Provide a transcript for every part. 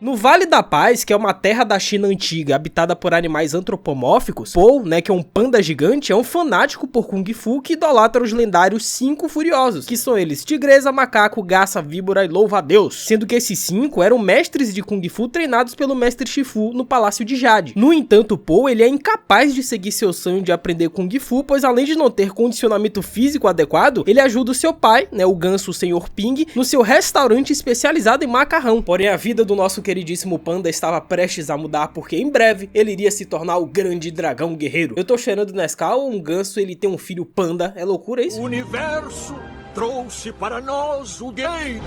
No Vale da Paz, que é uma terra da China antiga habitada por animais antropomórficos, Paul, né, que é um panda gigante, é um fanático por Kung Fu que idolatra os lendários 5 furiosos, que são eles tigresa, macaco, garça, víbora e louva-a-Deus, sendo que esses 5 eram mestres de Kung Fu treinados pelo mestre Shifu no Palácio de Jade. No entanto, Paul, ele é incapaz de seguir seu sonho de aprender Kung Fu, pois além de não ter condicionamento físico adequado, ele ajuda o seu pai, né, o ganso Sr. Ping, no seu restaurante especializado em macarrão. Porém, a vida do nosso queridíssimo panda estava prestes a mudar, porque em breve ele iria se tornar o grande dragão guerreiro. Eu tô cheirando Nescau, um ganso, ele tem um filho panda, é loucura isso? O universo trouxe para nós o gay.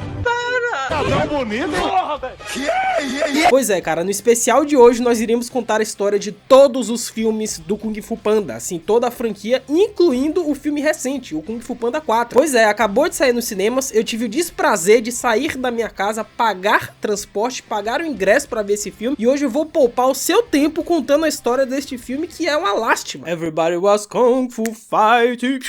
Tá tão bonito, porra, velho. Pois é, cara, no especial de hoje nós iremos contar a história de todos os filmes do Kung Fu Panda, assim, toda a franquia, incluindo o filme recente, o Kung Fu Panda 4. Pois é, acabou de sair nos cinemas, eu tive o desprazer de sair da minha casa, pagar transporte, pagar o ingresso pra ver esse filme, e hoje eu vou poupar o seu tempo contando a história deste filme, que é uma lástima. Everybody was Kung Fu fighting.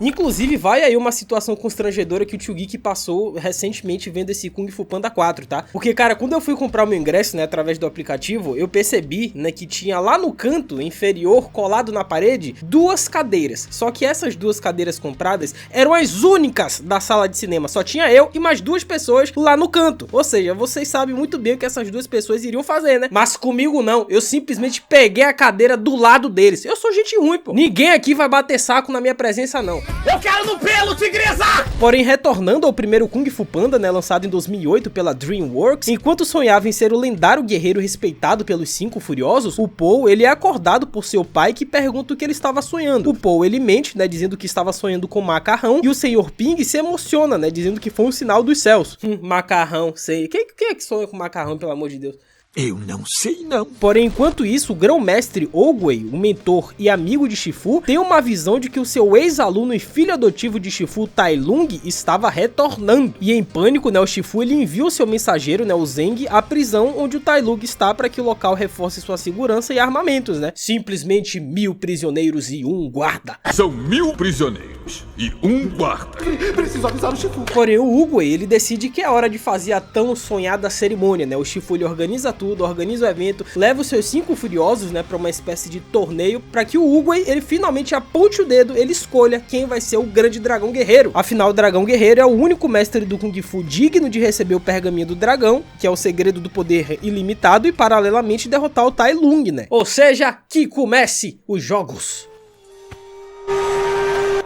Inclusive, vai aí uma situação constrangedora que o Tio Geek passou recentemente vendo esse Kung Fu Panda 4, tá? Porque, cara, quando eu fui comprar o meu ingresso, né, através do aplicativo, eu percebi, né, que tinha lá no canto inferior, colado na parede, 2 cadeiras. Só que essas 2 cadeiras compradas eram as únicas da sala de cinema. Só tinha eu e mais 2 pessoas lá no canto. Ou seja, vocês sabem muito bem o que essas 2 pessoas iriam fazer, né? Mas comigo não. Eu simplesmente peguei a cadeira do lado deles. Eu sou gente ruim, pô. Ninguém aqui vai bater saco na minha presença, não. Eu quero no pelo, tigresa! Porém, retornando ao primeiro Kung Fu Panda, né, lançado em 2008 pela DreamWorks, enquanto sonhava em ser o lendário guerreiro respeitado pelos 5 furiosos, o Paul, ele é acordado por seu pai que pergunta o que ele estava sonhando. O Paul, ele mente, né, dizendo que estava sonhando com macarrão, e o Sr. Ping se emociona, né, dizendo que foi um sinal dos céus. Macarrão, sei. Quem é que sonha com macarrão, pelo amor de Deus? Eu não sei não. Porém, enquanto isso, o grão-mestre Oogway, o mentor e amigo de Shifu, tem uma visão de que o seu ex-aluno e filho adotivo de Shifu, Tai Lung, estava retornando. E em pânico, né, o Shifu ele envia o seu mensageiro, né, o Zeng, à prisão onde o Tai Lung está para que o local reforce sua segurança e armamentos, né? Simplesmente 1000 prisioneiros e 1 guarda. São 1000 prisioneiros e 1 guarda. Preciso avisar o Shifu. Porém, o Oogway, ele decide que é hora de fazer a tão sonhada cerimônia, né? O Shifu, ele organiza tudo, organiza o evento, leva os seus 5 furiosos, né, para uma espécie de torneio, para que o Oogway, ele finalmente aponte o dedo, ele escolha quem vai ser o grande dragão guerreiro. Afinal, o dragão guerreiro é o único mestre do Kung Fu digno de receber o pergaminho do dragão, que é o segredo do poder ilimitado, e paralelamente derrotar o Tai Lung, né? Ou seja, que comece os jogos.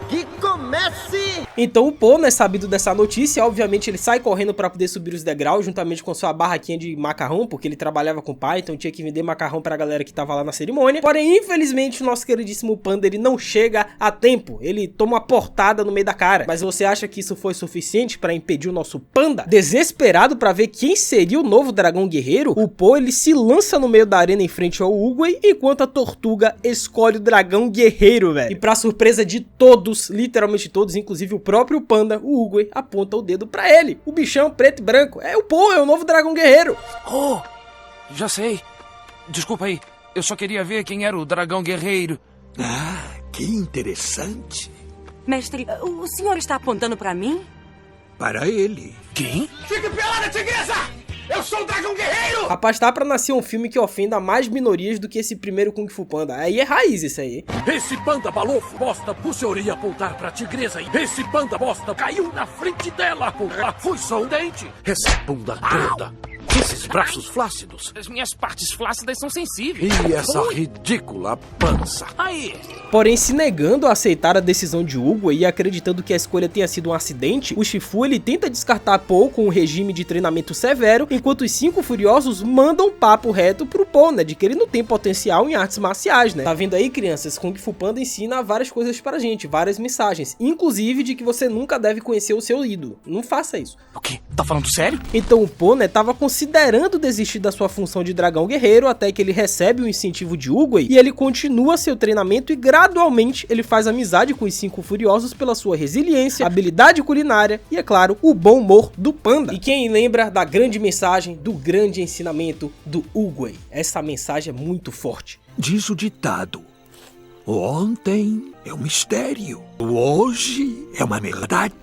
Que comece! Então o Paul, né, sabido dessa notícia, obviamente ele sai correndo para poder subir os degraus, juntamente com sua barraquinha de macarrão, porque ele trabalhava com o pai, então tinha que vender macarrão pra galera que tava lá na cerimônia. Porém, infelizmente, o nosso queridíssimo panda, ele não chega a tempo, ele toma uma portada no meio da cara. Mas você acha que isso foi suficiente para impedir o nosso panda? Desesperado para ver quem seria o novo dragão guerreiro, o Paul, ele se lança no meio da arena em frente ao Oogway, enquanto a Tortuga escolhe o dragão guerreiro, velho. E pra surpresa de todos, literalmente todos, inclusive o próprio panda, o Oogway, aponta o dedo pra ele. O bichão preto e branco. É o Paul, é o novo dragão guerreiro. Oh, já sei. Desculpa aí, eu só queria ver quem era o dragão guerreiro. Ah, que interessante. Mestre, o senhor está apontando pra mim? Para ele. Quem? Fique pelada, tigresa! Eu sou o dragão guerreiro! Rapaz, tá pra nascer um filme que ofenda mais minorias do que esse primeiro Kung Fu Panda. Aí é raiz isso aí. Esse panda balofo bosta puxou e apontar pra tigresa. E esse panda bosta caiu na frente dela. Porra, foi só um dente. Essa bunda toda. Esses braços flácidos. As minhas partes flácidas são sensíveis. E essa ridícula pança. Aí. Porém, se negando a aceitar a decisão de Oogway e acreditando que a escolha tenha sido um acidente, o Shifu ele tenta descartar Paul com um regime de treinamento severo, enquanto os 5 furiosos mandam papo reto pro Paul, né, de que ele não tem potencial em artes marciais, né. Tá vendo aí, crianças? Kung Fu Panda ensina várias coisas pra gente, várias mensagens, inclusive de que você nunca deve conhecer o seu ídolo. Não faça isso. O quê? Tá falando sério? Então o Paul, né, tava considerando desistir da sua função de dragão guerreiro até que ele recebe o incentivo de Oogway e ele continua seu treinamento e gradualmente ele faz amizade com os 5 furiosos pela sua resiliência, habilidade culinária e, é claro, o bom humor do panda. E quem lembra da grande mensagem, do grande ensinamento do Oogway? Essa mensagem é muito forte. Diz o ditado: O ontem é um mistério. O hoje é uma verdade.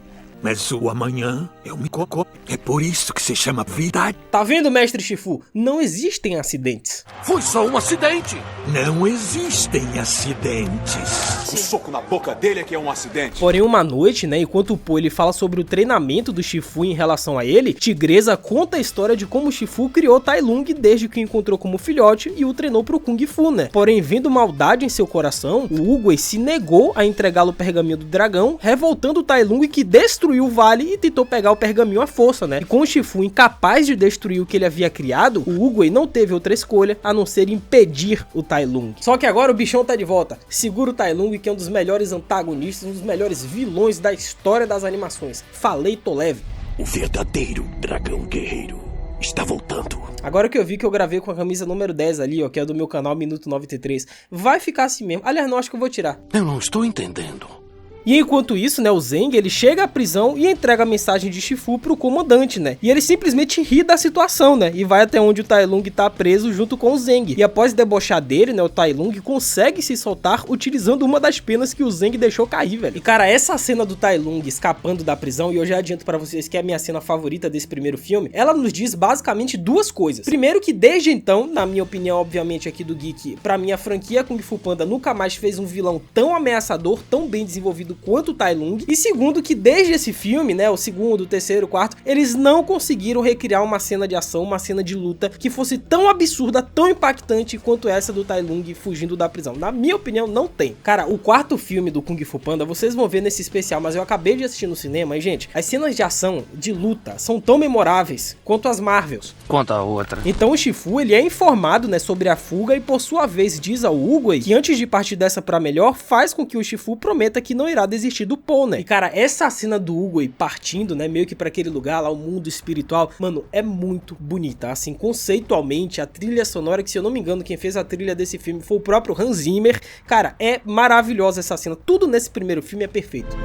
Mas o amanhã é um cocô. É por isso que se chama vida. Tá vendo, mestre Shifu? Não existem acidentes. Foi só um acidente. Não existem acidentes. O soco na boca dele é que é um acidente. Porém, uma noite, né, enquanto o Po ele fala sobre o treinamento do Shifu em relação a ele, Tigresa conta a história de como o Shifu criou Tai Lung desde que o encontrou como filhote e o treinou pro Kung Fu, né? Porém, vendo maldade em seu coração, o Oogway se negou a entregá-lo o pergaminho do dragão, revoltando o Tai Lung, que destruiu o vale e tentou pegar o pergaminho à força, né? E com o Shifu incapaz de destruir o que ele havia criado, o Oogway não teve outra escolha a não ser impedir o Tai Lung. Só que agora o bichão tá de volta. Segura o Tai Lung, que é um dos melhores antagonistas, um dos melhores vilões da história das animações. Falei, tô leve. O verdadeiro dragão guerreiro está voltando. Agora que eu vi que eu gravei com a camisa número 10 ali, ó, que é do meu canal Minuto 93, vai ficar assim mesmo. Aliás, não, acho que eu vou tirar. Eu não estou entendendo. E enquanto isso, né, o Zeng, ele chega à prisão e entrega a mensagem de Shifu pro comandante, né? E ele simplesmente ri da situação, né? E vai até onde o Tai Lung tá preso junto com o Zeng. E após debochar dele, né, o Tai Lung consegue se soltar utilizando uma das penas que o Zeng deixou cair, velho. E cara, essa cena do Tai Lung escapando da prisão, e eu já adianto pra vocês que é a minha cena favorita desse primeiro filme, ela nos diz basicamente duas coisas. Primeiro que desde então, na minha opinião, obviamente aqui do Geek, pra mim a franquia Kung Fu Panda nunca mais fez um vilão tão ameaçador, tão bem desenvolvido quanto o Tai Lung. E segundo que desde esse filme, né, o segundo, o terceiro, o quarto, eles não conseguiram recriar uma cena de ação, uma cena de luta que fosse tão absurda, tão impactante quanto essa do Tai Lung fugindo da prisão. Na minha opinião, não tem. Cara, o quarto filme do Kung Fu Panda, vocês vão ver nesse especial, mas eu acabei de assistir no cinema e, gente, as cenas de ação, de luta, são tão memoráveis quanto as Marvels. Conta a outra. Então o Shifu, ele é informado, né, sobre a fuga e por sua vez diz ao Oogway que antes de partir dessa pra melhor, faz com que o Shifu prometa que não irá desistir do Po, né? E cara, essa cena do Oogway partindo, né, meio que pra aquele lugar lá, o mundo espiritual, mano, é muito bonita, assim, conceitualmente, a trilha sonora, que se eu não me engano, quem fez a trilha desse filme foi o próprio Hans Zimmer, cara, é maravilhosa essa cena, tudo nesse primeiro filme é perfeito.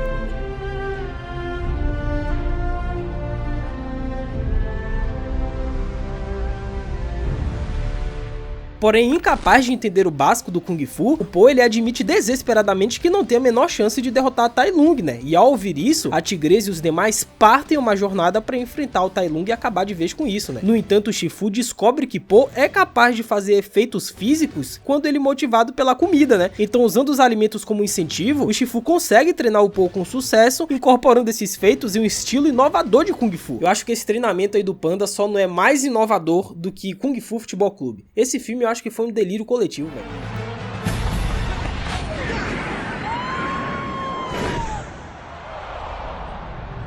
Porém, incapaz de entender o básico do Kung Fu, o Po ele admite desesperadamente que não tem a menor chance de derrotar a Tai Lung, né? E ao ouvir isso, a Tigresa e os demais partem uma jornada para enfrentar o Tai Lung e acabar de vez com isso, né? No entanto, o Shifu descobre que Po é capaz de fazer efeitos físicos quando ele é motivado pela comida, né? Então, usando os alimentos como incentivo, o Shifu consegue treinar o Po com sucesso, incorporando esses feitos em um estilo inovador de Kung Fu. Eu acho que esse treinamento aí do Panda só não é mais inovador do que Kung Fu Futebol Clube. Esse filme eu acho que foi um delírio coletivo, velho.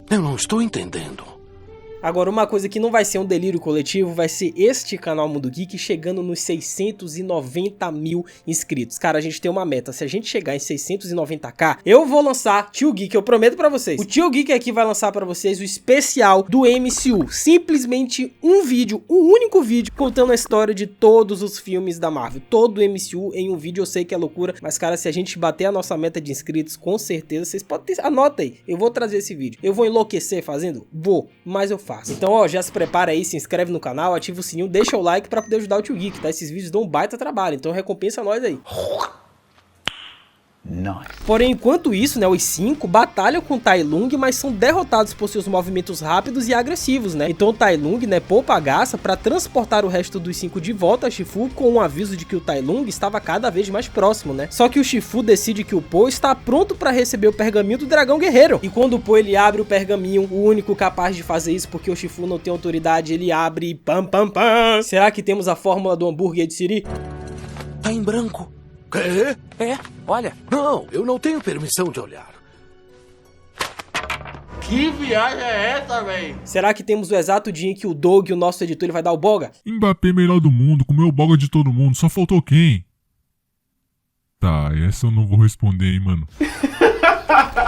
Eu não estou entendendo. Agora, uma coisa que não vai ser um delírio coletivo vai ser este canal Mundo Geek chegando nos 690 mil inscritos. Cara, a gente tem uma meta. Se a gente chegar em 690k, eu vou lançar Tio Geek, eu prometo pra vocês. O Tio Geek aqui vai lançar pra vocês o especial do MCU. Simplesmente um vídeo, um único vídeo, contando a história de todos os filmes da Marvel. Todo o MCU em um vídeo. Eu sei que é loucura, mas cara, se a gente bater a nossa meta de inscritos, com certeza, vocês podem ter... Anota aí, eu vou trazer esse vídeo. Eu vou enlouquecer fazendo? Vou, mas eu faço. Então, ó, já se prepara aí, se inscreve no canal, ativa o sininho, deixa o like pra poder ajudar o Tio Geek, tá? Esses vídeos dão um baita trabalho, então recompensa nós aí. Nice. Porém, enquanto isso, né, os 5 batalham com Tai Lung, mas são derrotados por seus movimentos rápidos e agressivos, né? Então o Tai Lung, né, poupa a gaça para transportar o resto dos 5 de volta a Shifu, com um aviso de que o Tai Lung estava cada vez mais próximo, né? Só que o Shifu decide que o Po está pronto para receber o pergaminho do dragão guerreiro. E quando o Po ele abre o pergaminho, o único capaz de fazer isso, porque o Shifu não tem autoridade, ele abre e pam pam pam. Será que temos a fórmula do hambúrguer de Siri? Tá em branco. Quê? É, olha. Não, eu não tenho permissão de olhar. Que viagem é essa, véi? Será que temos o exato dia em que o Doug, o nosso editor, ele vai dar o boga? Mbappé melhor do mundo, comeu o boga de todo mundo, só faltou quem? Tá, essa eu não vou responder, hein, mano.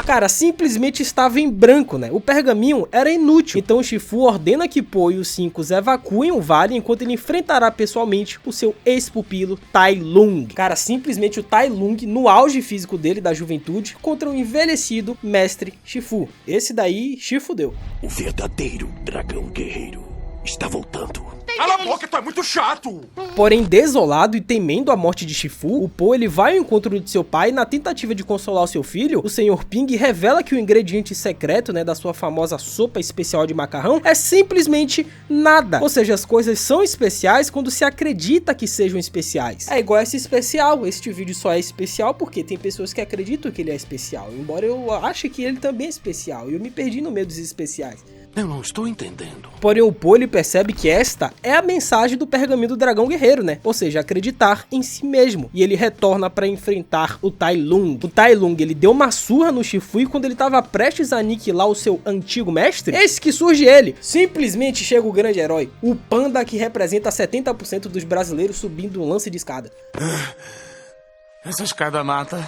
Cara, simplesmente estava em branco, né? O pergaminho era inútil. Então o Shifu ordena que Po e os 5 evacuem o vale enquanto ele enfrentará pessoalmente o seu ex-pupilo Tai Lung. Cara, simplesmente o Tai Lung no auge físico dele, da juventude, contra o envelhecido mestre Shifu. Esse daí, Shifu deu. O verdadeiro dragão guerreiro está voltando. Cala a boca, tu é muito chato! Porém, desolado e temendo a morte de Shifu, o Po ele vai ao encontro de seu pai. Na tentativa de consolar o seu filho, o Sr. Ping revela que o ingrediente secreto, né, da sua famosa sopa especial de macarrão é simplesmente nada. Ou seja, as coisas são especiais quando se acredita que sejam especiais. É igual esse especial. Este vídeo só é especial porque tem pessoas que acreditam que ele é especial, embora eu ache que ele também é especial, e eu me perdi no meio dos especiais. Eu não estou entendendo. Porém, o Po ele percebe que esta é a mensagem do pergaminho do dragão guerreiro, né? Ou seja, acreditar em si mesmo. E ele retorna para enfrentar o Tai Lung. O Tai Lung, ele deu uma surra no Shifu e quando ele estava prestes a aniquilar o seu antigo mestre, eis que surge ele. Simplesmente chega o grande herói, o panda que representa 70% dos brasileiros subindo um lance de escada. Essa escada mata.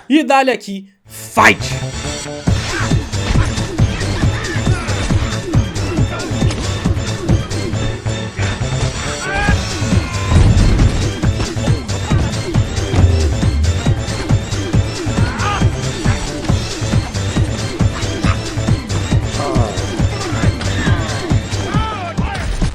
E dá-lhe aqui, fight!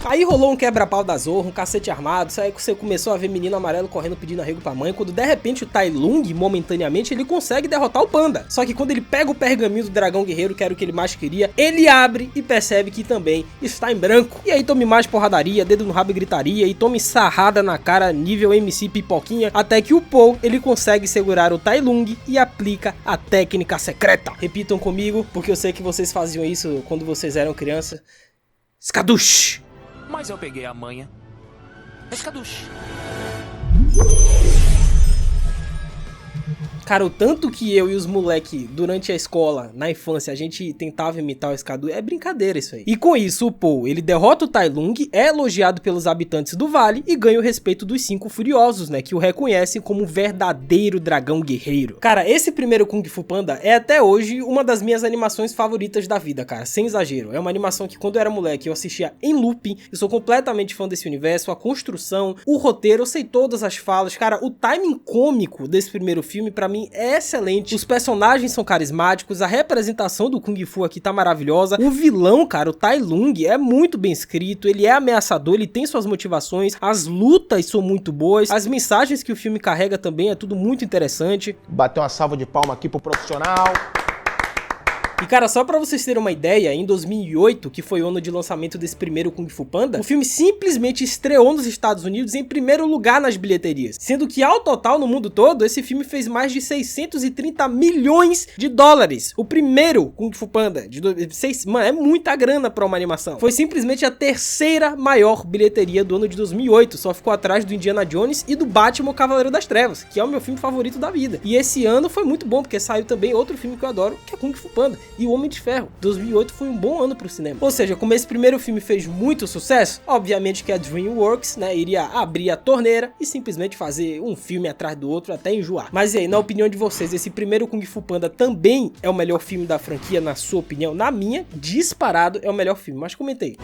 Aí rolou um quebra-pau da Zorra, um cacete armado, aí você começou a ver menino amarelo correndo pedindo arrego pra mãe, quando de repente o Tai Lung, momentaneamente, ele consegue derrotar o panda. Só que quando ele pega o pergaminho do dragão guerreiro, que era o que ele mais queria, ele abre e percebe que também está em branco. E aí tome mais porradaria, dedo no rabo e gritaria, e tome sarrada na cara nível MC Pipoquinha, até que o Po, ele consegue segurar o Tai Lung e aplica a técnica secreta. Repitam comigo, porque eu sei que vocês faziam isso quando vocês eram crianças. Skadush! Mas eu peguei a manha. Escaduche. Cara, o tanto que eu e os moleque, durante a escola, na infância, a gente tentava imitar o Skadush, é brincadeira isso aí. E com isso, o Po, ele derrota o Tai Lung, é elogiado pelos habitantes do vale e ganha o respeito dos 5 furiosos, né, que o reconhecem como um verdadeiro dragão guerreiro. Cara, esse primeiro Kung Fu Panda é até hoje uma das minhas animações favoritas da vida, cara, sem exagero. É uma animação que quando eu era moleque eu assistia em looping, eu sou completamente fã desse universo, a construção, o roteiro, eu sei todas as falas, cara, o timing cômico desse primeiro filme pra mim é excelente, os personagens são carismáticos, a representação do Kung Fu aqui tá maravilhosa, o vilão, cara, o Tai Lung, é muito bem escrito, ele é ameaçador, ele tem suas motivações, as lutas são muito boas, as mensagens que o filme carrega também é tudo muito interessante. Bateu uma salva de palma aqui pro profissional. E cara, só pra vocês terem uma ideia, em 2008, que foi o ano de lançamento desse primeiro Kung Fu Panda, o filme simplesmente estreou nos Estados Unidos em primeiro lugar nas bilheterias. Sendo que ao total, no mundo todo, esse filme fez mais de 630 milhões de dólares. O primeiro Kung Fu Panda, mano, é muita grana pra uma animação. Foi simplesmente a terceira maior bilheteria do ano de 2008, só ficou atrás do Indiana Jones e do Batman, o Cavaleiro das Trevas, que é o meu filme favorito da vida. E esse ano foi muito bom, porque saiu também outro filme que eu adoro, que é Kung Fu Panda. E o Homem de Ferro. 2008 foi um bom ano pro cinema. Ou seja, como esse primeiro filme fez muito sucesso, obviamente que a DreamWorks, né, iria abrir a torneira e simplesmente fazer um filme atrás do outro até enjoar. Mas e aí, na opinião de vocês, esse primeiro Kung Fu Panda também é o melhor filme da franquia, na sua opinião? Na minha, disparado, é o melhor filme. Mas comentei.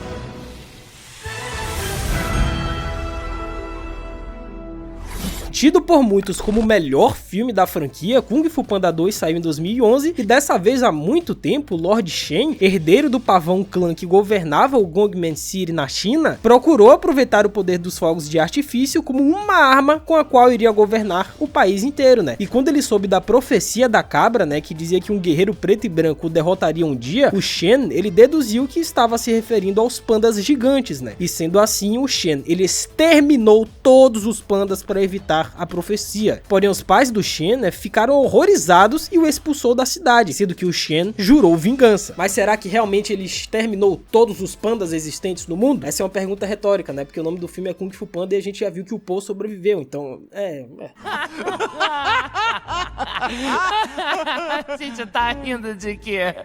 Tido por muitos como o melhor filme da franquia, Kung Fu Panda 2 saiu em 2011 e dessa vez há muito tempo, Lord Shen, herdeiro do pavão clã que governava o Gongmen City na China, procurou aproveitar o poder dos fogos de artifício como uma arma com a qual iria governar o país inteiro, né? E quando ele soube da profecia da cabra, né, que dizia que um guerreiro preto e branco o derrotaria um dia, o Shen, ele deduziu que estava se referindo aos pandas gigantes, né? E sendo assim, o Shen, ele exterminou todos os pandas para evitar a profecia. Porém, os pais do Shen, né, ficaram horrorizados e o expulsou da cidade, sendo que o Shen jurou vingança. Mas será que realmente ele exterminou todos os pandas existentes no mundo? Essa é uma pergunta retórica, né? Porque o nome do filme é Kung Fu Panda e a gente já viu que o Po sobreviveu, então A gente tá rindo de quê?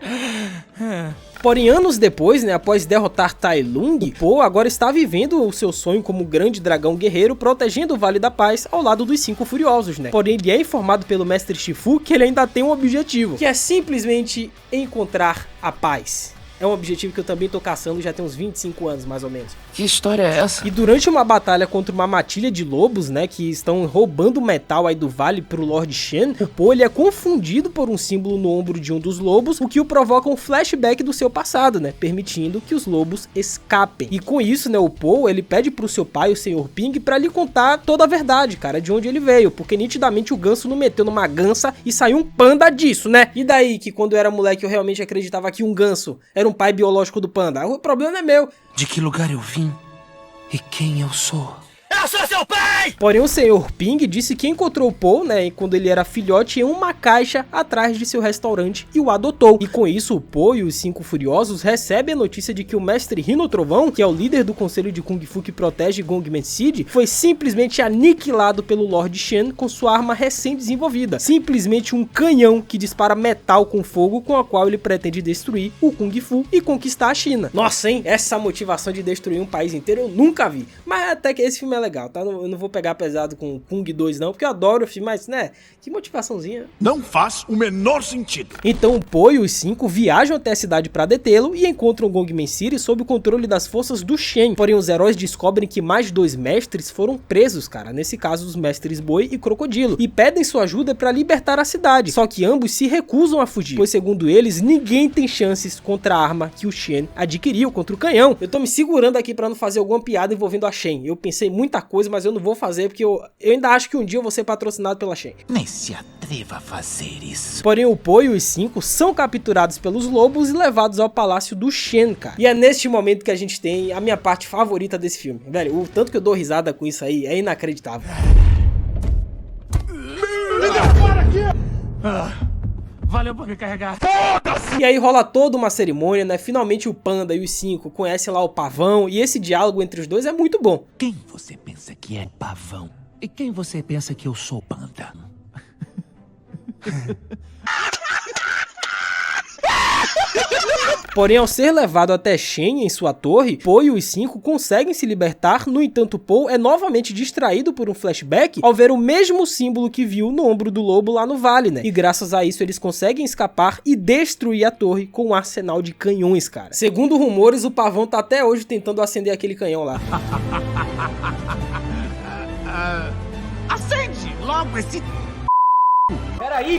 Porém, anos depois, né, após derrotar Tai Lung, o Po agora está vivendo o seu sonho como grande dragão guerreiro, protegendo o Vale da Paz ao lado dos 5 furiosos, né? Porém, ele é informado pelo mestre Shifu que ele ainda tem um objetivo, que é simplesmente encontrar a paz. É um objetivo que eu também tô caçando já tem uns 25 anos, mais ou menos. Que história é essa? E durante uma batalha contra uma matilha de lobos, né, que estão roubando metal aí do vale pro Lord Shen, o Po ele é confundido por um símbolo no ombro de um dos lobos, o que o provoca um flashback do seu passado, né, permitindo que os lobos escapem. E com isso, né, o Po ele pede pro seu pai, o Sr. Ping, pra lhe contar toda a verdade, cara, de onde ele veio, porque nitidamente o ganso não meteu numa gansa e saiu um panda disso, né? E daí que quando eu era moleque eu realmente acreditava que um ganso era um pai biológico do panda? O problema é meu. De que lugar eu vim e quem eu sou? Eu sou seu pai! Porém, o Sr. Ping disse que encontrou o Po, né, quando ele era filhote, em uma caixa atrás de seu restaurante e o adotou. E com isso, o Po e os 5 furiosos recebem a notícia de que o mestre Rhino Trovão, que é o líder do conselho de Kung Fu que protege Gongmen City, foi simplesmente aniquilado pelo Lord Shen com sua arma recém-desenvolvida. Simplesmente um canhão que dispara metal com fogo, com a qual ele pretende destruir o Kung Fu e conquistar a China. Nossa, hein? Essa motivação de destruir um país inteiro eu nunca vi. Mas até que esse filme é legal, tá? Eu não vou pegar pesado com Kung 2 não, porque eu adoro o filme, mas, né, que motivaçãozinha. Não faz o menor sentido. Então o Po e os 5 viajam até a cidade para detê-lo e encontram Gongmen City sob o controle das forças do Shen. Porém, os heróis descobrem que mais 2 mestres foram presos, cara, nesse caso os mestres Boi e Crocodilo, e pedem sua ajuda para libertar a cidade. Só que ambos se recusam a fugir, pois segundo eles, ninguém tem chances contra a arma que o Shen adquiriu, contra o canhão. Eu tô me segurando aqui para não fazer alguma piada envolvendo a Shen. Eu pensei muita coisa, mas eu não vou fazer porque eu ainda acho que um dia eu vou ser patrocinado pela Shen. Nem se atreva a fazer isso. Porém, o Po e os 5 são capturados pelos lobos e levados ao palácio do Shen, cara. E é neste momento que a gente tem a minha parte favorita desse filme. Velho, o tanto que eu dou risada com isso aí é inacreditável. Me dá fora aqui! Valeu por me carregar. E aí rola toda uma cerimônia, né? Finalmente o Panda e os 5 conhecem lá o Pavão e esse diálogo entre os dois é muito bom. Quem você pensa que é Pavão? E quem você pensa que eu sou, Panda? Porém, ao ser levado até Shen em sua torre, Po e os 5 conseguem se libertar. No entanto, Po é novamente distraído por um flashback ao ver o mesmo símbolo que viu no ombro do lobo lá no vale, né? E graças a isso eles conseguem escapar e destruir a torre com um arsenal de canhões, cara. Segundo rumores, o Pavão tá até hoje tentando acender aquele canhão lá. Acende logo esse...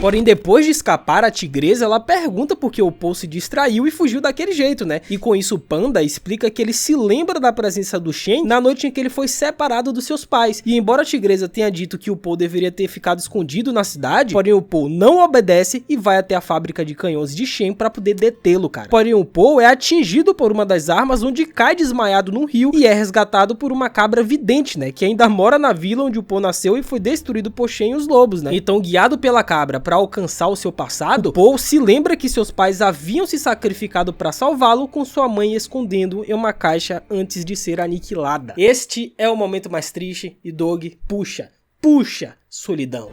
Porém, depois de escapar, a tigresa ela pergunta por que o Po se distraiu e fugiu daquele jeito, né? E com isso o Panda explica que ele se lembra da presença do Shen na noite em que ele foi separado dos seus pais. E embora a tigresa tenha dito que o Po deveria ter ficado escondido na cidade, porém o Po não obedece e vai até a fábrica de canhões de Shen para poder detê-lo, cara. Porém o Po é atingido por uma das armas, onde cai desmaiado num rio e é resgatado por uma cabra vidente, né? Que ainda mora na vila onde o Po nasceu e foi destruído por Shen e os lobos, né? Então, guiado pela cabra para alcançar o seu passado, Po se lembra que seus pais haviam se sacrificado para salvá-lo, com sua mãe escondendo em uma caixa antes de ser aniquilada. Este é o momento mais triste e Doug puxa, solidão.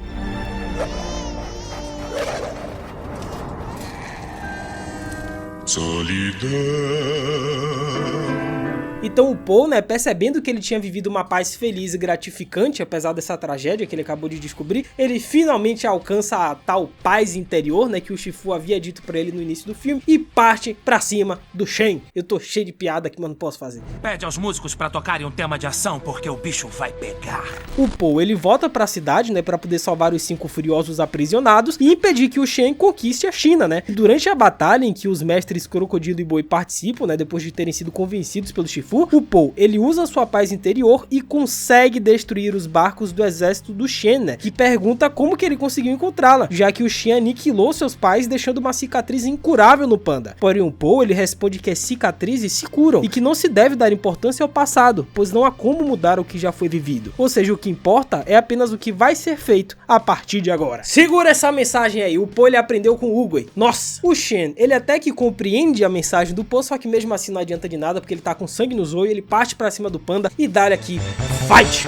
Então o Po, né, percebendo que ele tinha vivido uma paz feliz e gratificante, apesar dessa tragédia que ele acabou de descobrir, ele finalmente alcança a tal paz interior, né, que o Shifu havia dito pra ele no início do filme, e parte pra cima do Shen. Eu tô cheio de piada aqui, mas não posso fazer. Pede aos músicos pra tocarem um tema de ação, porque o bicho vai pegar. O Po, ele volta pra cidade, né, pra poder salvar os 5 furiosos aprisionados e impedir que o Shen conquiste a China, né. E durante a batalha em que os mestres Crocodilo e Boi participam, né, depois de terem sido convencidos pelo Shifu, o Po, ele usa sua paz interior e consegue destruir os barcos do exército do Shen, né, que pergunta como que ele conseguiu encontrá-la, já que o Shen aniquilou seus pais, deixando uma cicatriz incurável no Panda. Porém o Po, ele responde que as cicatrizes se curam e que não se deve dar importância ao passado, pois não há como mudar o que já foi vivido. Ou seja, o que importa é apenas o que vai ser feito a partir de agora. Segura essa mensagem aí, o Po, ele aprendeu com o Uguay. Nossa, o Shen, ele até que compreende a mensagem do Po, só que mesmo assim não adianta de nada, porque ele tá com sangue no zóio, ele parte pra cima do Panda e dá-lhe aqui, fight!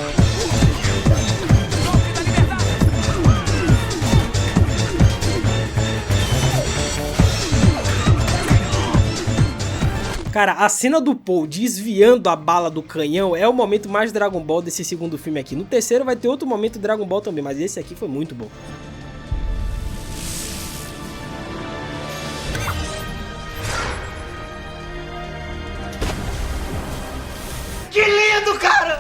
Cara, a cena do Po desviando a bala do canhão é o momento mais Dragon Ball desse segundo filme aqui. No terceiro vai ter outro momento Dragon Ball também, mas esse aqui foi muito bom.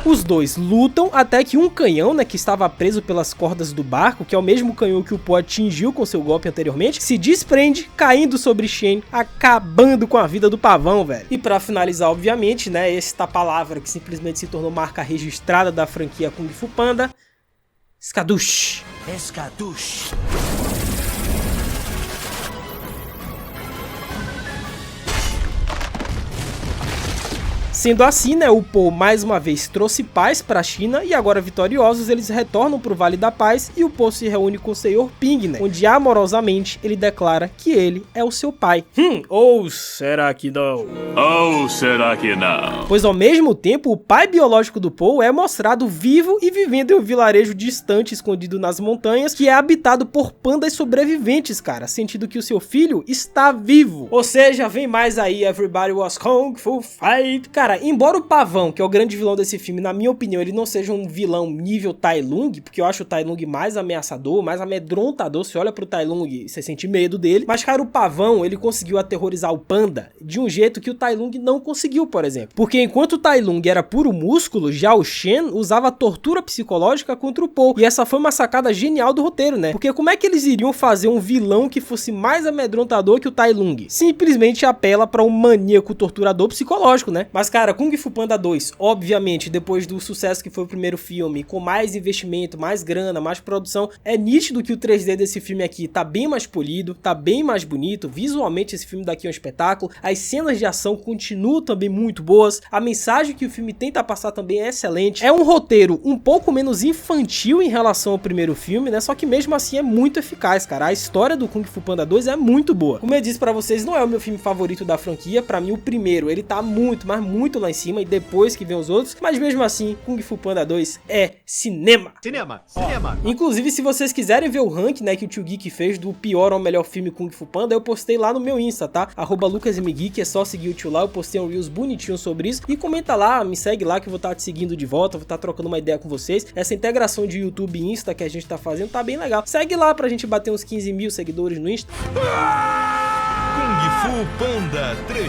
Os dois lutam até que um canhão, né, que estava preso pelas cordas do barco, que é o mesmo canhão que o Po atingiu com seu golpe anteriormente, se desprende, caindo sobre Shen, acabando com a vida do pavão, velho. E pra finalizar, obviamente, né, esta palavra que simplesmente se tornou marca registrada da franquia Kung Fu Panda, Escaduche. Escaduche. Sendo assim, né, o Po mais uma vez trouxe paz para a China e agora vitoriosos eles retornam para o Vale da Paz e o Po se reúne com o Senhor Ping, né, onde amorosamente ele declara que ele é o seu pai. Ou será que não? Ou será que não? Pois ao mesmo tempo, o pai biológico do Po é mostrado vivo e vivendo em um vilarejo distante escondido nas montanhas que é habitado por pandas sobreviventes, cara, sentindo que o seu filho está vivo. Ou seja, vem mais aí Everybody Was Kung Fu Fight. Cara, embora o pavão, que é o grande vilão desse filme, na minha opinião, ele não seja um vilão nível Tai Lung, porque eu acho o Tai Lung mais ameaçador, mais amedrontador. Você olha pro Tai Lung, você sente medo dele. Mas, cara, o pavão, ele conseguiu aterrorizar o panda de um jeito que o Tai Lung não conseguiu, por exemplo. Porque enquanto o Tai Lung era puro músculo, já o Shen usava tortura psicológica contra o Po. E essa foi uma sacada genial do roteiro, né? Porque como é que eles iriam fazer um vilão que fosse mais amedrontador que o Tai Lung? Simplesmente apela pra um maníaco torturador psicológico, né? Mas, cara, Kung Fu Panda 2, obviamente, depois do sucesso que foi o primeiro filme, com mais investimento, mais grana, mais produção, é nítido que o 3D desse filme aqui tá bem mais polido, tá bem mais bonito, visualmente esse filme daqui é um espetáculo, as cenas de ação continuam também muito boas, a mensagem que o filme tenta passar também é excelente, é um roteiro um pouco menos infantil em relação ao primeiro filme, né, só que mesmo assim é muito eficaz, cara, a história do Kung Fu Panda 2 é muito boa. Como eu disse pra vocês, não é o meu filme favorito da franquia, pra mim o primeiro, ele tá muito, mas muito lá em cima e depois que vem os outros, mas mesmo assim, Kung Fu Panda 2 é cinema. Cinema. Inclusive, se vocês quiserem ver o ranking, né, que o Tio Geek fez do pior ao melhor filme Kung Fu Panda, eu postei lá no meu Insta, tá? @LucasMGeek, é só seguir o tio lá, eu postei um Reels bonitinho sobre isso, e comenta lá, me segue lá que eu vou estar te seguindo de volta, vou estar trocando uma ideia com vocês. Essa integração de YouTube e Insta que a gente tá fazendo tá bem legal. Segue lá pra gente bater uns 15 mil seguidores no Insta. Kung Fu Panda 3.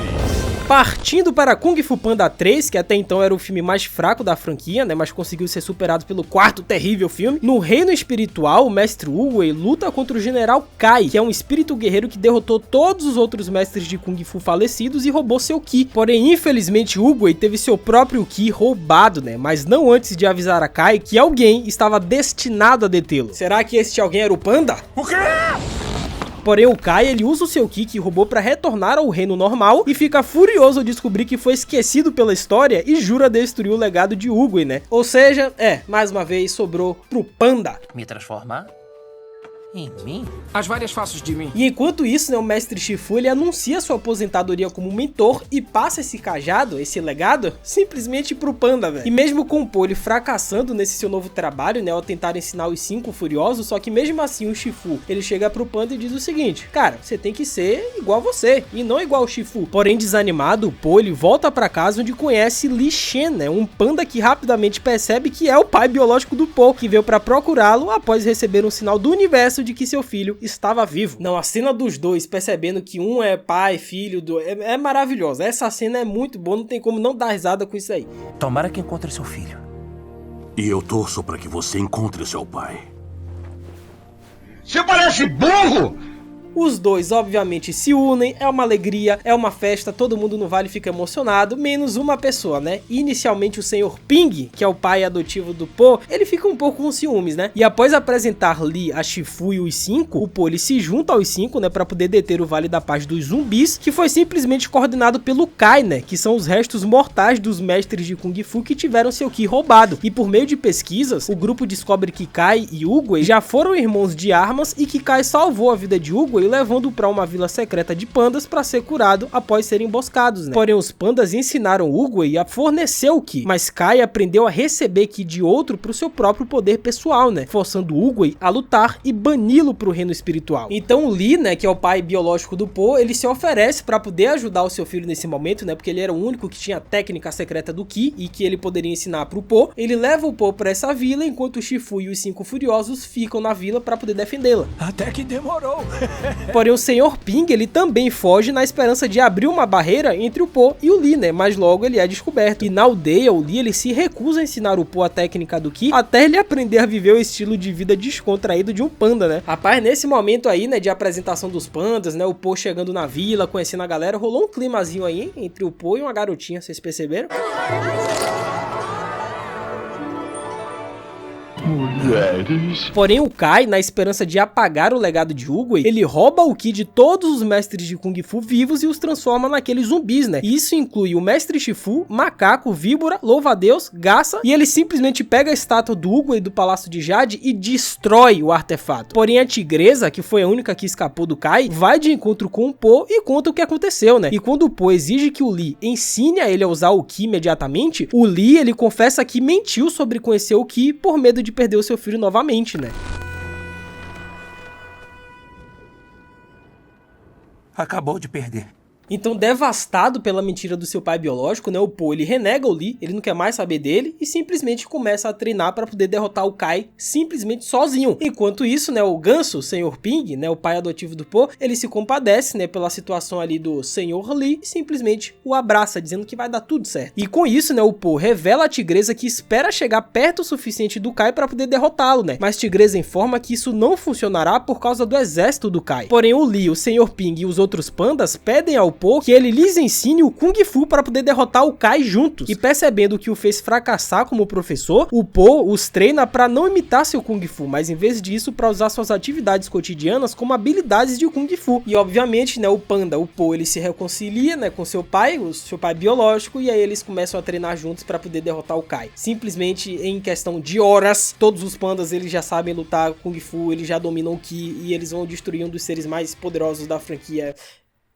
Partindo para Kung Fu Panda 3, que até então era o filme mais fraco da franquia, né, mas conseguiu ser superado pelo quarto terrível filme. No reino espiritual, o mestre Oogway luta contra o general Kai, que é um espírito guerreiro que derrotou todos os outros mestres de Kung Fu falecidos e roubou seu Ki. Porém, infelizmente, Oogway teve seu próprio Ki roubado, né, mas não antes de avisar a Kai que alguém estava destinado a detê-lo. Será que este alguém era o Panda? O quê? Porém, o Kai, ele usa o seu Ki que roubou para retornar ao reino normal e fica furioso ao descobrir que foi esquecido pela história e jura destruir o legado de Oogway, né? Ou seja, mais uma vez sobrou pro Panda. Me transformar? Em mim? As várias faces de mim. E enquanto isso, né, o mestre Shifu, ele anuncia sua aposentadoria como mentor e passa esse cajado, esse legado, simplesmente pro Panda, velho. E mesmo com o Po ele fracassando nesse seu novo trabalho, né, ao tentar ensinar os 5 furiosos, só que mesmo assim o Shifu, ele chega pro Panda e diz o seguinte: cara, você tem que ser igual você, e não igual o Shifu. Porém, desanimado, o Po, ele volta pra casa onde conhece Li Shen, né, um panda que rapidamente percebe que é o pai biológico do Po, que veio pra procurá-lo após receber um sinal do universo de que seu filho estava vivo. Não, a cena dos dois percebendo que um é pai, filho, é maravilhosa. Essa cena é muito boa, não tem como não dar risada com isso aí. Tomara que encontre seu filho. E eu torço para que você encontre seu pai. Você parece burro! Os dois, obviamente, se unem, é uma alegria, é uma festa, todo mundo no vale fica emocionado, menos uma pessoa, né? Inicialmente o Senhor Ping, que é o pai adotivo do Po, ele fica um pouco com ciúmes, né? E após apresentar Li a Shifu e os 5, o Po ele se junta aos 5, né, pra poder deter o Vale da Paz dos zumbis, que foi simplesmente coordenado pelo Kai, né, que são os restos mortais dos mestres de Kung Fu que tiveram seu Ki roubado. E por meio de pesquisas, o grupo descobre que Kai e Oogway já foram irmãos de armas e que Kai salvou a vida de Oogway, levando para uma vila secreta de pandas para ser curado após serem emboscados, né? Porém, os pandas ensinaram Oogway a fornecer o Ki, mas Kai aprendeu a receber Ki de outro para o seu próprio poder pessoal, né? Forçando Oogway a lutar e bani-lo para o reino espiritual. Então o Li, né, que é o pai biológico do Po, ele se oferece para poder ajudar o seu filho nesse momento, né? Porque ele era o único que tinha a técnica secreta do Ki e que ele poderia ensinar para o Po. Ele leva o Po para essa vila, enquanto o Shifu e os 5 furiosos ficam na vila para poder defendê-la. Até que demorou. Porém, o Sr. Ping, ele também foge na esperança de abrir uma barreira entre o Po e o Lee, né? Mas logo ele é descoberto. E na aldeia, o Lee, ele se recusa a ensinar o Po a técnica do Ki até ele aprender a viver o estilo de vida descontraído de um panda, né? Rapaz, nesse momento aí, né, de apresentação dos pandas, né, o Po chegando na vila, conhecendo a galera, rolou um climazinho aí entre o Po e uma garotinha, vocês perceberam? Porém, o Kai, na esperança de apagar o legado de Oogway, ele rouba o Ki de todos os mestres de Kung Fu vivos e os transforma naqueles zumbis, né? E isso inclui o mestre Shifu, Macaco, Víbora, Louva-a-Deus, Garça, e ele simplesmente pega a estátua do Oogway do Palácio de Jade e destrói o artefato. Porém, a tigresa, que foi a única que escapou do Kai, vai de encontro com o Po e conta o que aconteceu, né? E quando o Po exige que o Lee ensine a ele a usar o Ki imediatamente, o Lee, ele confessa que mentiu sobre conhecer o Ki por medo de perder o seu filho novamente, né? Acabou de perder. Então, devastado pela mentira do seu pai biológico, né, o Po, ele renega o Lee, ele não quer mais saber dele e simplesmente começa a treinar para poder derrotar o Kai simplesmente sozinho. Enquanto isso, né, o Ganso, o Sr. Ping, né, o pai adotivo do Po, ele se compadece, né, pela situação ali do Sr. Lee e simplesmente o abraça, dizendo que vai dar tudo certo. E com isso, né, o Po revela a tigresa que espera chegar perto o suficiente do Kai para poder derrotá-lo, né, mas tigresa informa que isso não funcionará por causa do exército do Kai. Porém, o Lee, o Sr. Ping e os outros pandas pedem ao Po que ele lhes ensine o Kung Fu para poder derrotar o Kai juntos. E percebendo que o fez fracassar como professor, o Po os treina para não imitar seu Kung Fu, mas em vez disso para usar suas atividades cotidianas como habilidades de Kung Fu. E obviamente, né, o panda, o Po, ele se reconcilia, né, com seu pai, o seu pai biológico, e aí eles começam a treinar juntos para poder derrotar o Kai. Simplesmente em questão de horas, todos os pandas eles já sabem lutar Kung Fu, eles já dominam o Ki e eles vão destruir um dos seres mais poderosos da franquia.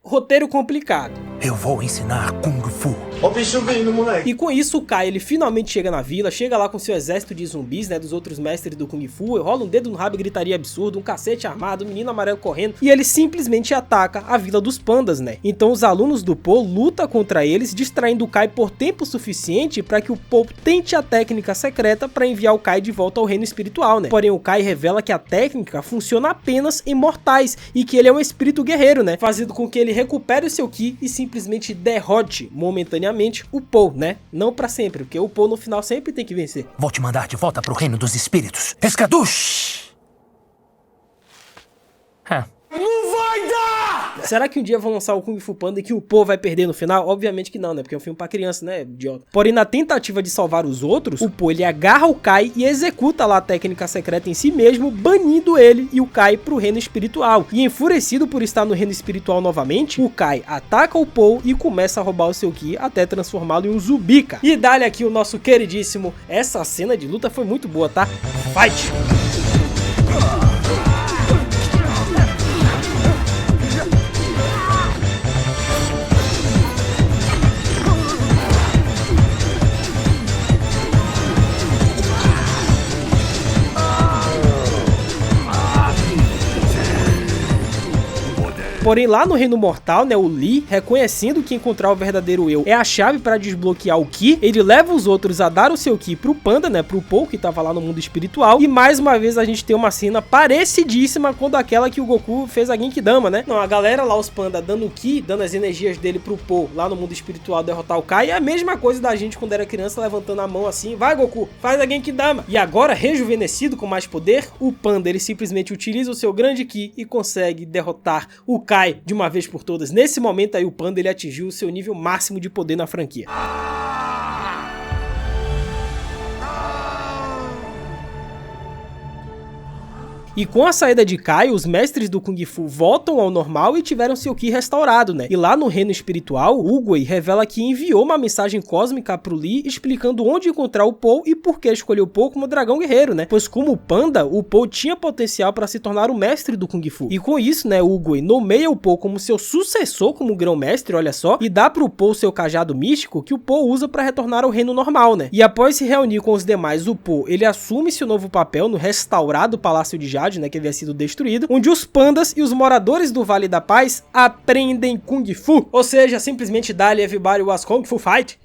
Roteiro complicado. Eu vou ensinar Kung Fu. Ó o bicho vindo, moleque. E com isso o Kai, ele finalmente chega na vila, chega lá com seu exército de zumbis, né, dos outros mestres do Kung Fu, rola um dedo no rabo e gritaria absurdo, um cacete armado, um menino amarelo correndo, e ele simplesmente ataca a vila dos pandas, né. Então os alunos do Po lutam contra eles, distraindo o Kai por tempo suficiente para que o Po tente a técnica secreta para enviar o Kai de volta ao reino espiritual, né. Porém o Kai revela que a técnica funciona apenas em mortais e que ele é um espírito guerreiro, né, fazendo com que ele recupere o seu Ki e simplesmente derrote momentaneamente o Po, né? Não pra sempre, porque o Po no final sempre tem que vencer. Vou te mandar de volta pro reino dos espíritos. Escaduche! Não vai dar! Será que um dia vão lançar o Kung Fu Panda e que o Po vai perder no final? Obviamente que não, né? Porque é um filme pra criança, né? Idiota. Porém, na tentativa de salvar os outros, o Po, ele agarra o Kai e executa lá a técnica secreta em si mesmo, banindo ele e o Kai pro reino espiritual. E enfurecido por estar no reino espiritual novamente, o Kai ataca o Po e começa a roubar o seu Ki até transformá-lo em um Zubika. E dá-lhe aqui o nosso queridíssimo. Essa cena de luta foi muito boa, tá? Fight! Porém, lá no Reino Mortal, né, o Lee, reconhecendo que encontrar o verdadeiro eu é a chave para desbloquear o Ki, ele leva os outros a dar o seu Ki pro Panda, né, pro Po, que tava lá no mundo espiritual, e mais uma vez a gente tem uma cena parecidíssima com aquela que o Goku fez a Genkidama, né? Não, a galera lá, os Panda, dando o Ki, dando as energias dele pro Po, lá no mundo espiritual, derrotar o Kai, é a mesma coisa da gente quando era criança, levantando a mão assim, vai Goku, faz a Genkidama. E agora, rejuvenescido com mais poder, o Panda, ele simplesmente utiliza o seu grande Ki e consegue derrotar o Kai de uma vez por todas. Nesse momento aí o Panda, ele atingiu o seu nível máximo de poder na franquia. E com a saída de Kai, os mestres do Kung Fu voltam ao normal e tiveram seu Ki restaurado, né? E lá no reino espiritual, Oogway revela que enviou uma mensagem cósmica pro Lee explicando onde encontrar o Po e por que escolher o Po como dragão guerreiro, né? Pois como Panda, o Po tinha potencial para se tornar o mestre do Kung Fu. E com isso, né, Oogway nomeia o Po como seu sucessor como grão-mestre, olha só, e dá pro Po seu cajado místico que o Po usa para retornar ao reino normal, né? E após se reunir com os demais, o Po, ele assume seu novo papel no restaurado Palácio de Jade, né, que havia sido destruído, onde os pandas e os moradores do Vale da Paz aprendem Kung Fu, ou seja, simplesmente dá-lhe everybody was Kung Fu fight.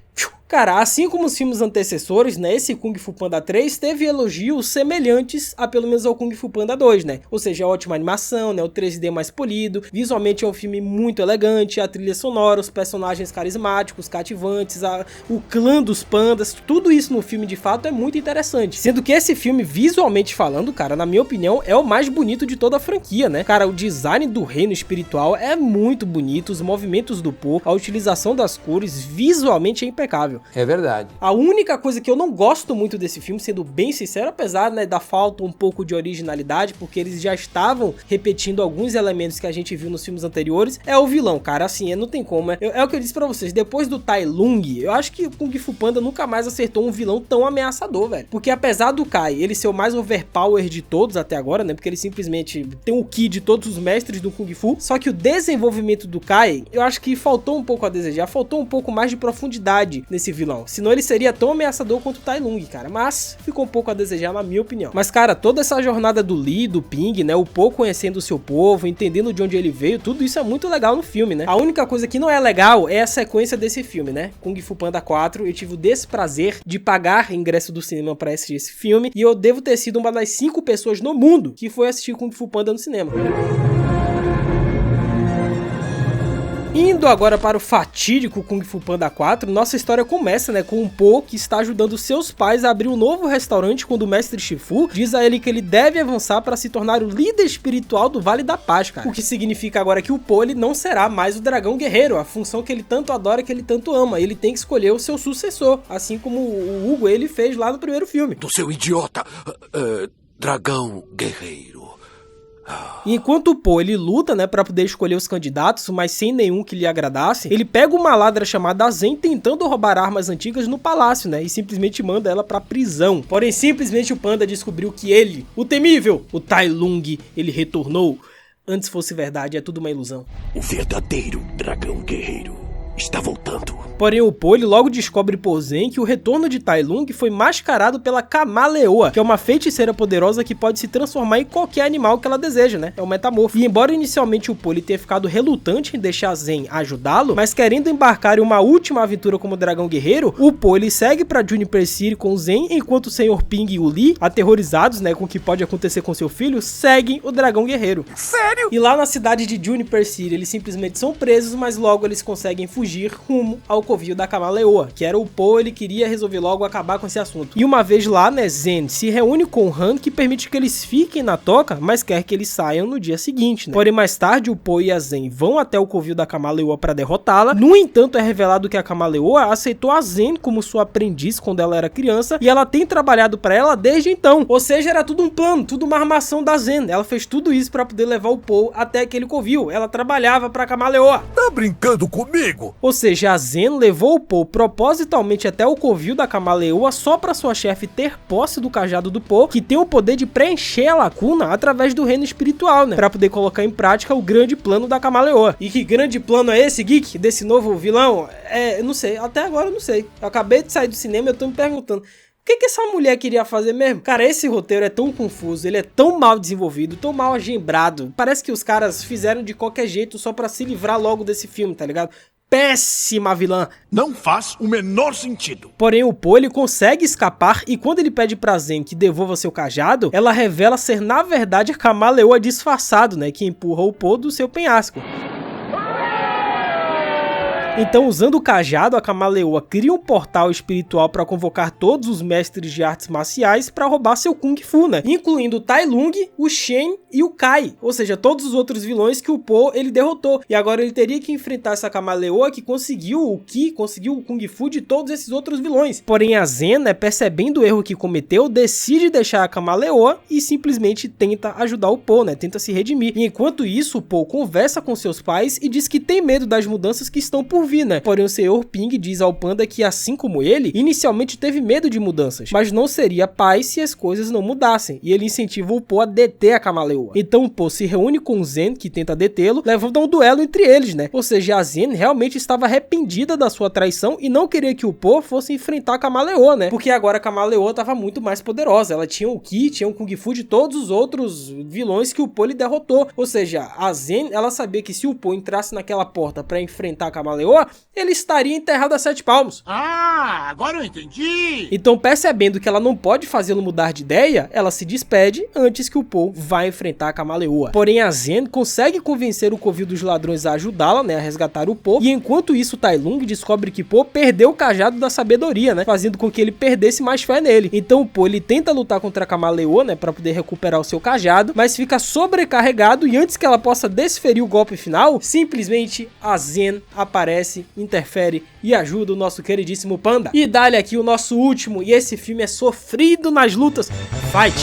Cara, assim como os filmes antecessores, né, esse Kung Fu Panda 3 teve elogios semelhantes a pelo menos ao Kung Fu Panda 2, né? Ou seja, a ótima animação, né, o 3D mais polido, visualmente é um filme muito elegante, a trilha sonora, os personagens carismáticos, cativantes, o clã dos pandas, tudo isso no filme de fato é muito interessante. Sendo que esse filme, visualmente falando, cara, na minha opinião, é o mais bonito de toda a franquia, né? Cara, o design do reino espiritual é muito bonito, os movimentos do Po, a utilização das cores, visualmente é impecável. É verdade. A única coisa que eu não gosto muito desse filme, sendo bem sincero, apesar, né, da falta um pouco de originalidade, porque eles já estavam repetindo alguns elementos que a gente viu nos filmes anteriores, é o vilão, cara, assim, não tem como, é o que eu disse pra vocês, depois do Tai Lung, eu acho que o Kung Fu Panda nunca mais acertou um vilão tão ameaçador, velho, porque apesar do Kai, ele ser o mais overpower de todos até agora, né, porque ele simplesmente tem o ki de todos os mestres do Kung Fu, só que o desenvolvimento do Kai, eu acho que faltou um pouco a desejar, faltou um pouco mais de profundidade nesse vilão, senão ele seria tão ameaçador quanto o Tai Lung, cara, mas ficou um pouco a desejar na minha opinião. Mas cara, toda essa jornada do Lee, do Ping, né, o Po conhecendo o seu povo, entendendo de onde ele veio, tudo isso é muito legal no filme, né. A única coisa que não é legal é a sequência desse filme, né, Kung Fu Panda 4, eu tive o desprazer de pagar ingresso do cinema pra assistir esse filme, e eu devo ter sido uma das 5 pessoas no mundo que foi assistir Kung Fu Panda no cinema. Indo agora para o fatídico Kung Fu Panda 4, nossa história começa, né, com um Po que está ajudando seus pais a abrir um novo restaurante quando o mestre Shifu diz a ele que ele deve avançar para se tornar o líder espiritual do Vale da Paz, cara. O que significa agora que o Po, ele não será mais o dragão guerreiro, a função que ele tanto adora, que ele tanto ama. Ele tem que escolher o seu sucessor, assim como o Hugo ele fez lá no primeiro filme. Do seu idiota, dragão guerreiro. E enquanto o Po ele luta, né, pra poder escolher os candidatos, mas sem nenhum que lhe agradasse, ele pega uma ladra chamada Zen tentando roubar armas antigas no palácio, né, e simplesmente manda ela pra prisão. Porém, simplesmente o Panda descobriu que ele, o temível, o Tai Lung, ele retornou. Antes fosse verdade, é tudo uma ilusão. O verdadeiro dragão guerreiro está voltando. Porém, o Po ele logo descobre por Zen que o retorno de Tai Lung foi mascarado pela Kamaleoa, que é uma feiticeira poderosa que pode se transformar em qualquer animal que ela deseja, né? É um metamorfo. E embora inicialmente o Po ele tenha ficado relutante em deixar Zen ajudá-lo, mas querendo embarcar em uma última aventura como dragão guerreiro, o Po ele segue pra Juniper City com Zen, enquanto o Sr. Ping e o Lee, aterrorizados, né, com o que pode acontecer com seu filho, seguem o dragão guerreiro. Sério? E lá na cidade de Juniper City, eles simplesmente são presos, mas logo eles conseguem fugir rumo ao covil da Kamaleoa, que era o Po, ele queria resolver logo acabar com esse assunto. E uma vez lá, né, Zen se reúne com Han, que permite que eles fiquem na toca, mas quer que eles saiam no dia seguinte, né? Porém, mais tarde, o Po e a Zen vão até o covil da Kamaleoa para derrotá-la. No entanto, é revelado que a Kamaleoa aceitou a Zen como sua aprendiz quando ela era criança, e ela tem trabalhado para ela desde então. Ou seja, era tudo um plano, tudo uma armação da Zen. Ela fez tudo isso para poder levar o Po até aquele covil. Ela trabalhava para a Kamaleoa. Tá brincando comigo? Ou seja, a Zen levou o Po propositalmente até o covil da Kamaleoa só para sua chefe ter posse do cajado do Po, que tem o poder de preencher a lacuna através do reino espiritual, né? Para poder colocar em prática o grande plano da Kamaleoa. E que grande plano é esse, Geek? Desse novo vilão? Eu não sei, até agora eu não sei. Eu acabei de sair do cinema e eu tô me perguntando, o que essa mulher queria fazer mesmo? Cara, esse roteiro é tão confuso, ele é tão mal desenvolvido, tão mal agembrado. Parece que os caras fizeram de qualquer jeito só pra se livrar logo desse filme, tá ligado? Péssima vilã. Não faz o menor sentido. Porém, o Po ele consegue escapar e quando ele pede pra Zen que devolva seu cajado, ela revela ser na verdade a Kamaleoa disfarçado, né, que empurra o Po do seu penhasco. Então, usando o cajado, a Kamaleoa cria um portal espiritual para convocar todos os mestres de artes marciais para roubar seu Kung Fu, né? Incluindo o Tai Lung, o Shen e o Kai, ou seja, todos os outros vilões que o Po ele derrotou. E agora ele teria que enfrentar essa Kamaleoa que conseguiu o Ki, conseguiu o Kung Fu de todos esses outros vilões. Porém, a Zen, né, percebendo o erro que cometeu, decide deixar a Kamaleoa e simplesmente tenta ajudar o Po, né? Tenta se redimir. E enquanto isso, o Po conversa com seus pais e diz que tem medo das mudanças que estão por vir, né? Porém, o Sr. Ping diz ao Panda que, assim como ele, inicialmente teve medo de mudanças, mas não seria paz se as coisas não mudassem, e ele incentiva o Po a deter a Kamaleoa. Camaleoa. Então o Po se reúne com o Zen, que tenta detê-lo, levando a um duelo entre eles, né? Ou seja, a Zen realmente estava arrependida da sua traição e não queria que o Po fosse enfrentar a Camaleoa, né? Porque agora a Camaleoa estava muito mais poderosa. Ela tinha o Ki, tinha o Kung Fu de todos os outros vilões que o Po lhe derrotou. Ou seja, a Zen, ela sabia que se o Po entrasse naquela porta para enfrentar a Camaleoa, ele estaria enterrado a 7 palmos. Ah, agora eu entendi! Então, percebendo que ela não pode fazê-lo mudar de ideia, ela se despede antes que o Po vá enfrentar a Camaleoa. Porém, a Zen consegue convencer o Covil dos Ladrões a ajudá-la, né, a resgatar o Po, e enquanto isso, Tai Lung descobre que Po perdeu o cajado da sabedoria, né, fazendo com que ele perdesse mais fé nele. Então, o Po, ele tenta lutar contra a Camaleoa, né, para poder recuperar o seu cajado, mas fica sobrecarregado e antes que ela possa desferir o golpe final, simplesmente a Zen aparece, interfere e ajuda o nosso queridíssimo Panda. E dá-lhe aqui o nosso último, e esse filme é sofrido nas lutas. Fight!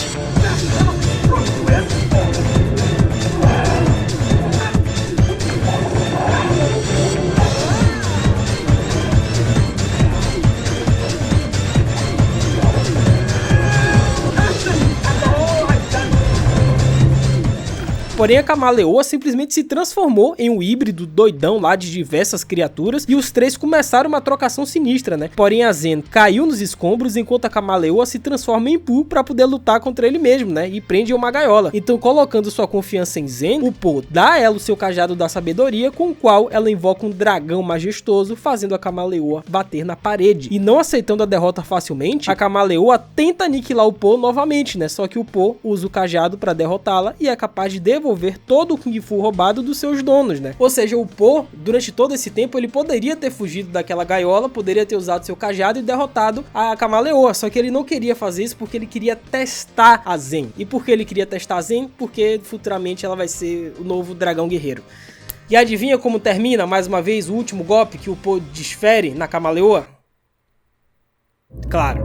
Porém, a Camaleoa simplesmente se transformou em um híbrido doidão lá de diversas criaturas e os três começaram uma trocação sinistra, né? Porém, a Zen caiu nos escombros enquanto a Camaleoa se transforma em Pu para poder lutar contra ele mesmo, né? E prende uma gaiola. Então, colocando sua confiança em Zen, o Po dá a ela o seu cajado da sabedoria, com o qual ela invoca um dragão majestoso, fazendo a Camaleoa bater na parede. E não aceitando a derrota facilmente, a Camaleoa tenta aniquilar o Po novamente, né? Só que o Po usa o cajado para derrotá-la e é capaz de devolver todo o Kung Fu roubado dos seus donos, né? Ou seja, o Po, durante todo esse tempo, ele poderia ter fugido daquela gaiola, poderia ter usado seu cajado e derrotado a Camaleoa, só que ele não queria fazer isso porque ele queria testar a Zen. E por que ele queria testar a Zen? Porque futuramente ela vai ser o novo dragão guerreiro. E adivinha como termina, mais uma vez, o último golpe que o Po desfere na Camaleoa? Claro.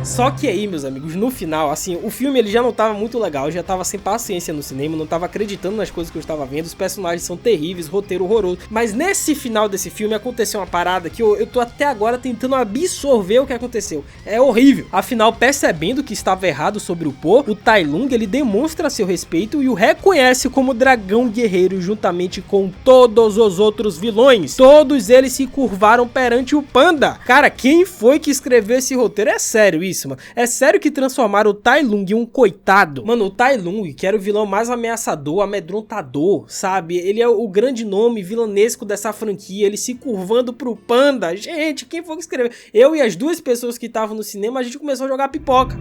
Só que aí, meus amigos, no final, assim, o filme ele já não tava muito legal, eu já tava sem paciência no cinema, não tava acreditando nas coisas que eu estava vendo, os personagens são terríveis, roteiro horroroso, mas nesse final desse filme aconteceu uma parada que eu tô até agora tentando absorver o que aconteceu, é horrível. Afinal, percebendo que estava errado sobre o Po, o Tai Lung, ele demonstra seu respeito e o reconhece como dragão guerreiro juntamente com todos os outros vilões. Todos eles se curvaram perante o Panda. Cara, quem foi que escreveu esse roteiro? É sério isso? É sério que transformaram o Tai Lung em um coitado? Mano, o Tai Lung, que era o vilão mais ameaçador, amedrontador, sabe? Ele é o grande nome vilanesco dessa franquia, ele se curvando pro Panda. Gente, quem foi que escreveu? Eu e as duas pessoas que estavam no cinema, a gente começou a jogar pipoca.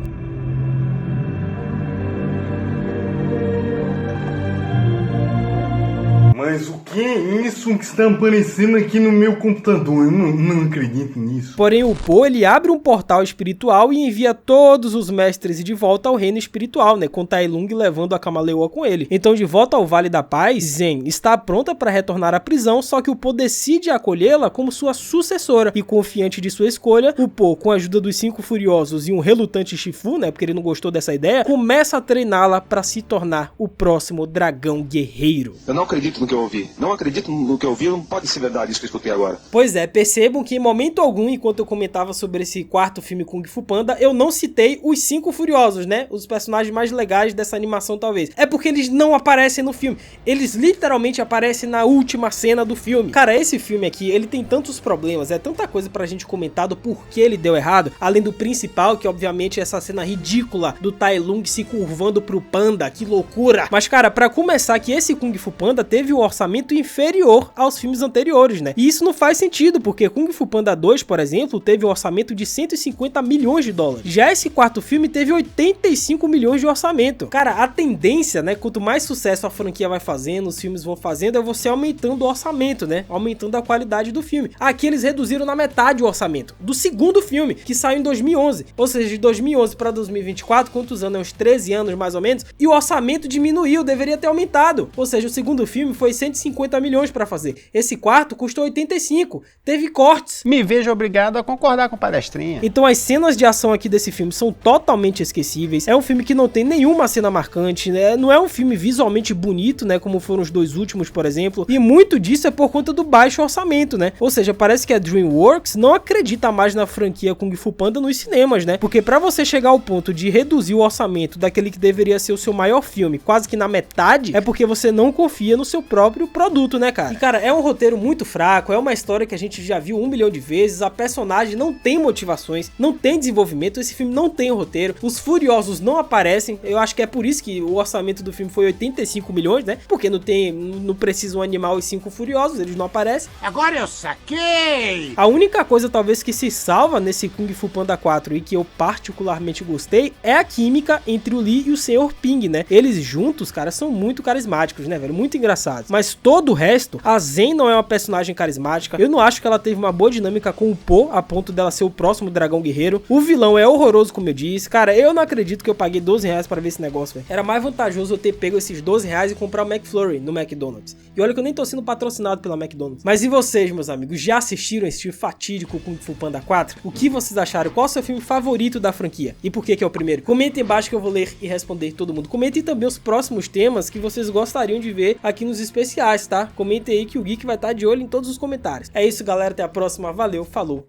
Mas o que é isso que está aparecendo aqui no meu computador? Eu não acredito nisso. Porém, o Po, ele abre um portal espiritual e envia todos os mestres de volta ao reino espiritual, né? Com Tai Lung levando a Camaleoa com ele. Então, de volta ao Vale da Paz, Zen está pronta para retornar à prisão, só que o Po decide acolhê-la como sua sucessora. E confiante de sua escolha, o Po, com a ajuda dos 5 furiosos e um relutante Shifu, né? Porque ele não gostou dessa ideia, começa a treiná-la para se tornar o próximo dragão guerreiro. Eu não acredito no que eu ouvi. Não acredito no que eu ouvi, não pode ser verdade isso que eu escutei agora. Pois é, percebam que em momento algum, enquanto eu comentava sobre esse quarto filme Kung Fu Panda, eu não citei os 5 furiosos, né? Os personagens mais legais dessa animação, talvez. É porque eles não aparecem no filme. Eles literalmente aparecem na última cena do filme. Cara, esse filme aqui, ele tem tantos problemas, é tanta coisa pra gente comentar do porquê ele deu errado, além do principal, que obviamente é essa cena ridícula do Tai Lung se curvando pro Panda, que loucura. Mas, cara, pra começar, que esse Kung Fu Panda teve um orçamento inferior aos filmes anteriores, né? E isso não faz sentido, porque Kung Fu Panda 2, por exemplo, teve um orçamento de 150 milhões de dólares. Já esse quarto filme teve 85 milhões de orçamento. Cara, a tendência, né, quanto mais sucesso a franquia vai fazendo, os filmes vão fazendo, é você aumentando o orçamento, né? Aumentando a qualidade do filme. Aqui eles reduziram na metade o orçamento do segundo filme, que saiu em 2011. Ou seja, de 2011 para 2024, quantos anos? Uns 13 anos mais ou menos. E o orçamento diminuiu, deveria ter aumentado. Ou seja, o segundo filme foi 150 milhões pra fazer. Esse quarto custou 85, teve cortes. Me vejo obrigado a concordar com o palestrinha. Então as cenas de ação aqui desse filme são totalmente esquecíveis. É um filme que não tem nenhuma cena marcante, né? Não é um filme visualmente bonito, né? Como foram os dois últimos, por exemplo. E muito disso é por conta do baixo orçamento, né? Ou seja, parece que a DreamWorks não acredita mais na franquia Kung Fu Panda nos cinemas, né? Porque pra você chegar ao ponto de reduzir o orçamento daquele que deveria ser o seu maior filme, quase que na metade, é porque você não confia no seu próprio produto, né, cara? E, cara, é um roteiro muito fraco, é uma história que a gente já viu 1 milhão de vezes, a personagem não tem motivações, não tem desenvolvimento, esse filme não tem roteiro, os furiosos não aparecem, eu acho que é por isso que o orçamento do filme foi 85 milhões, né? Porque não precisam animar os 5 furiosos, eles não aparecem. Agora eu saquei! A única coisa talvez que se salva nesse Kung Fu Panda 4 e que eu particularmente gostei é a química entre o Lee e o Sr. Ping, né? Eles juntos, cara, são muito carismáticos, né, velho? Muito engraçados. Mas todo o resto, a Zen não é uma personagem carismática. Eu não acho que ela teve uma boa dinâmica com o Po, a ponto dela ser o próximo dragão guerreiro. O vilão é horroroso, como eu disse. Cara, eu não acredito que eu paguei 12 reais pra ver esse negócio, velho. Era mais vantajoso eu ter pego esses 12 reais e comprar o McFlurry no McDonald's. E olha que eu nem tô sendo patrocinado pela McDonald's. Mas e vocês, meus amigos? Já assistiram esse filme fatídico Kung Fu Panda 4? O que vocês acharam? Qual é o seu filme favorito da franquia? E por que é o primeiro? Comentem embaixo que eu vou ler e responder todo mundo. Comentem também os próximos temas que vocês gostariam de ver aqui nos especiais, tá? Comentem aí que o Geek vai estar de olho em todos os comentários. É isso, galera. Até a próxima. Valeu, falou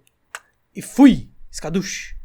e fui! Escaduche!